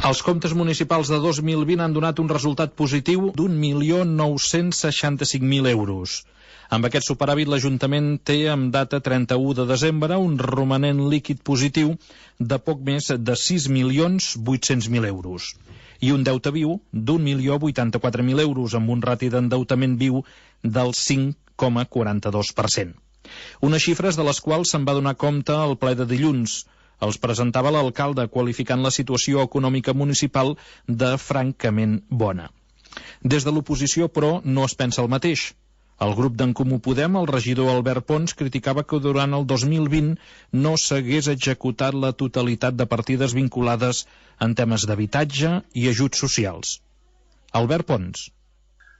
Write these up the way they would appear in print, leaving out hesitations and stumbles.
Els comptes municipals de 2020 han donat un resultat positiu d'1.965.000 euros. Amb aquest superàvit, l'Ajuntament té, amb data 31 de desembre, un romanent líquid positiu de poc més de 6.800.000 euros i un deute viu d'1.084.000 euros, amb un rati d'endeutament viu del 5,42%. Unes xifres de les quals se'n va donar compte al ple de dilluns. Els presentava l'alcalde, qualificant la situació econòmica municipal de francament bona. Des de l'oposició, però, no es pensa el mateix. El grup d'En Comú Podem, el regidor Albert Pons, criticava que durant el 2020 no s'hagués executat la totalitat de partides vinculades en temes d'habitatge i ajuts socials. Albert Pons.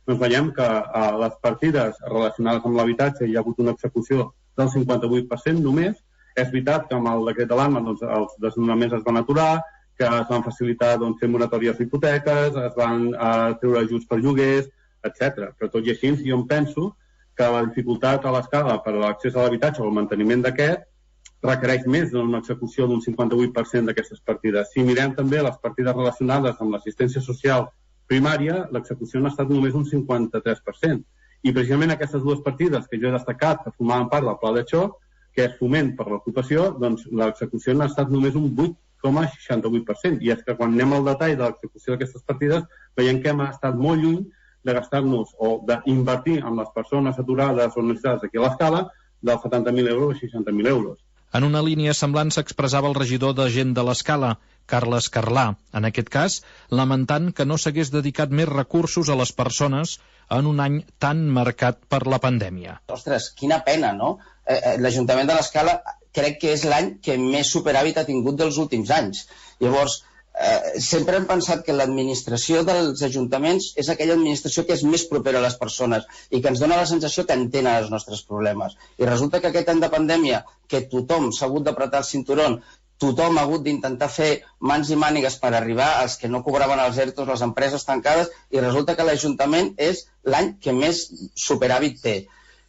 Doncs veiem que a les partides relacionades amb l'habitatge hi ha hagut una execució del 58% només. És veritat que amb el decret de l'ANMA els desnonaments es van aturar, que es van facilitar fer moratòries d'hipoteques, es van treure ajuts per lloguers, etc. Però tot i així, jo em penso que la dificultat a l'escala per a l'accés a l'habitatge o el manteniment d'aquest requereix més d'una execució d'un 58% d'aquestes partides. Si mirem també les partides relacionades amb l'assistència social primària, l'execució ha estat només un 53%. I precisament aquestes dues partides que jo he destacat, que formaven part del pla de xoc, que és foment per l'ocupació, doncs l'execució ha estat només un 8,68%. I és que quan anem al detall de l'execució d'aquestes partides, veiem que hem estat molt lluny de gastar-nos o d'invertir en les persones aturades o necessitades aquí a l'escala dels 70.000 euros a 60.000 euros. En una línia semblant s'expressava el regidor de Gent de l'Escala, Carles Carlà, en aquest cas, lamentant que no s'hagués dedicat més recursos a les persones en un any tan marcat per la pandèmia. Ostres, quina pena, no? L'Ajuntament de l'Escala crec que és l'any que més superàvit ha tingut dels últims anys. Llavors, sempre hem pensat que l'administració dels ajuntaments és aquella administració que és més propera a les persones i que ens dona la sensació que entenen els nostres problemes. I resulta que aquest any de pandèmia, que tothom s'ha hagut d'apretar el cinturón, tothom ha hagut d'intentar fer mans i mànigues per arribar als que no cobraven els ERTOs, les empreses tancades, i resulta que l'Ajuntament és l'any que més superàvit té.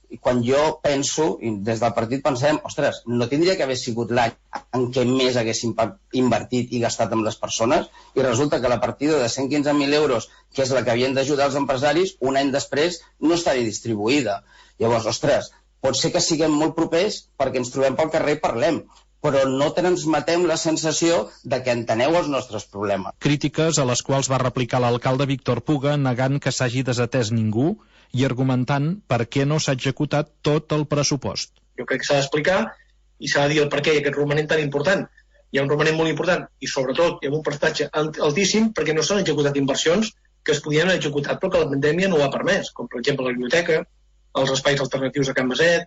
I quan jo penso, i des del partit pensem, ostres, no tindria que haver sigut l'any en què més haguéssim invertit i gastat amb les persones, i resulta que la partida de 115.000 euros, que és la que havien d'ajudar els empresaris, un any després no està distribuïda. Llavors, ostres, pot ser que siguem molt propers perquè ens trobem pel carrer i parlem, però no transmetem la sensació de que enteneu els nostres problemes. Crítiques a les quals va replicar l'alcalde Víctor Puga, negant que s'hagi desatès ningú i argumentant per què no s'ha executat tot el pressupost. Jo crec que s'ha d'explicar i s'ha de dir el per què hi ha aquest romanent tan important. Hi ha un romanent molt important i, sobretot, hi ha un percentatge altíssim perquè no s'han executat inversions que es podien haver executat però que la pandèmia no ho ha permès, com, per exemple, la biblioteca, els espais alternatius a Can Maset,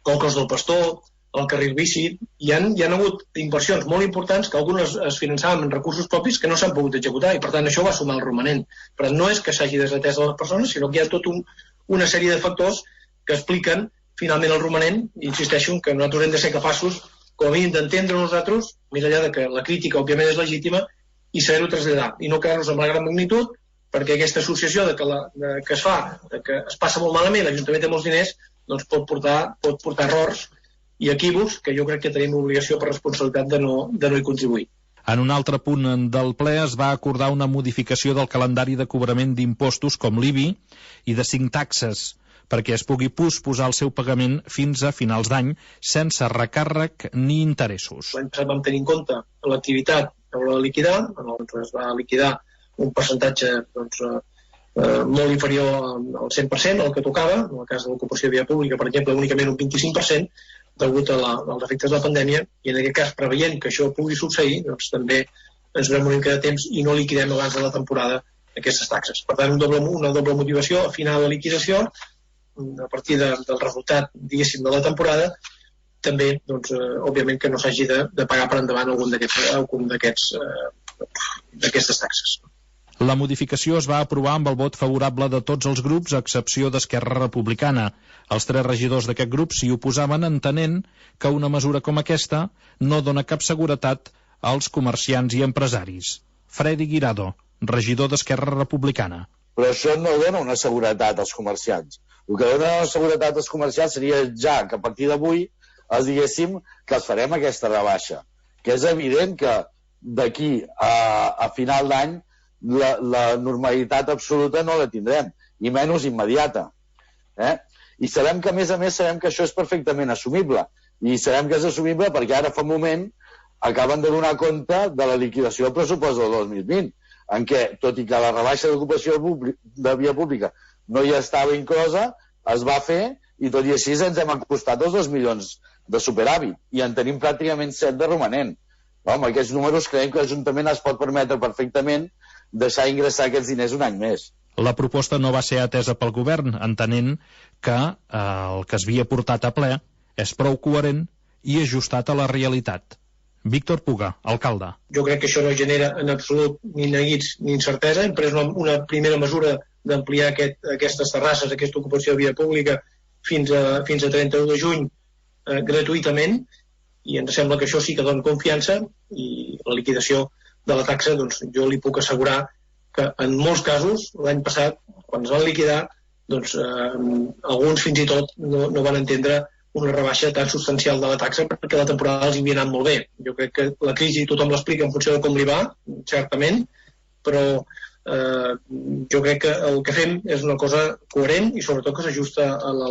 el cos del Pastor, el carril bici. Hi han hagut inversions molt importants que algunes es finançaven amb recursos propis que no s'han pogut executar i, per tant, això va sumar el romanent. Per tant, no és que s'hagi desatès a les persones, sinó que hi ha tota una sèrie de factors que expliquen finalment el romanent. Insisteixo que nosaltres hem de ser capaços, com a mínim, d'entendre nosaltres, més enllà de que la crítica, òbviament, és legítima, i saber-ho traslladar, i no quedar-nos amb la gran magnitud, perquè aquesta associació que es fa, que es passa molt malament, l'Ajuntament té molts diners, doncs pot portar errors i equívocs que jo crec que tenim l'obligació per responsabilitat de no hi contribuir. En un altre punt del ple es va acordar una modificació del calendari de cobrament d'impostos com l'IBI i de 5 taxes perquè es pugui posposar el seu pagament fins a finals d'any sense recàrrec ni interessos. L'any passat vam tenir en compte l'activitat que haurà de liquidar, es va liquidar un percentatge molt inferior al 100%, el que tocava, en el cas de l'ocupació de via pública, per exemple, únicament un 25%, degut als efectes de la pandèmia, i en aquest cas, preveient que això pugui succeir, doncs també ens donem una mica de temps i no liquidem abans de la temporada aquestes taxes. Per tant, una doble motivació, a final de liquidació, a partir del resultat, diguéssim, de la temporada, també, doncs, òbviament, que no s'hagi de pagar per endavant algun d'aquestes taxes. La modificació es va aprovar amb el vot favorable de tots els grups, a excepció d'Esquerra Republicana. Els 3 regidors d'aquest grup s'hi oposaven, entenent que una mesura com aquesta no dona cap seguretat als comerciants i empresaris. Freddy Guirado, regidor d'Esquerra Republicana. Però això no dona una seguretat als comerciants. El que dona una seguretat als comerciants seria ja que a partir d'avui els diguéssim que els farem aquesta rebaixa. Que és evident que d'aquí a final d'any la normalitat absoluta no la tindrem, i menys immediata. I sabem que, a més, sabem que això és perfectament assumible. I sabem que és assumible perquè ara fa un moment acaben de donar compte de la liquidació del pressupost del 2020, en què, tot i que la rebaixa d'ocupació de via pública no hi estava inclosa, es va fer, i tot i així ens hem acostat als 2 milions de superàvit, i en tenim pràcticament 7 de romanent. Amb aquests números creiem que l'Ajuntament es pot permetre perfectament deixar ingressar aquests diners un any més. La proposta no va ser atesa pel govern, entenent que el que es havia portat a ple és prou coherent i ajustat a la realitat. Víctor Puga, alcalde. Jo crec que això no genera en absolut ni neguits ni incertesa. Hem pres una primera mesura d'ampliar aquestes terrasses, aquesta ocupació de via pública fins a 31 de juny gratuïtament, i ens sembla que això sí que dona confiança, i la liquidació de la taxa, doncs jo li puc assegurar que en molts casos, l'any passat, quan es van liquidar, doncs alguns fins i tot no van entendre una rebaixa tan substancial de la taxa perquè la temporada els havia anat molt bé. Jo crec que la crisi tothom l'explica en funció de com li va, certament, però jo crec que el que fem és una cosa coherent i sobretot que s'ajusta a la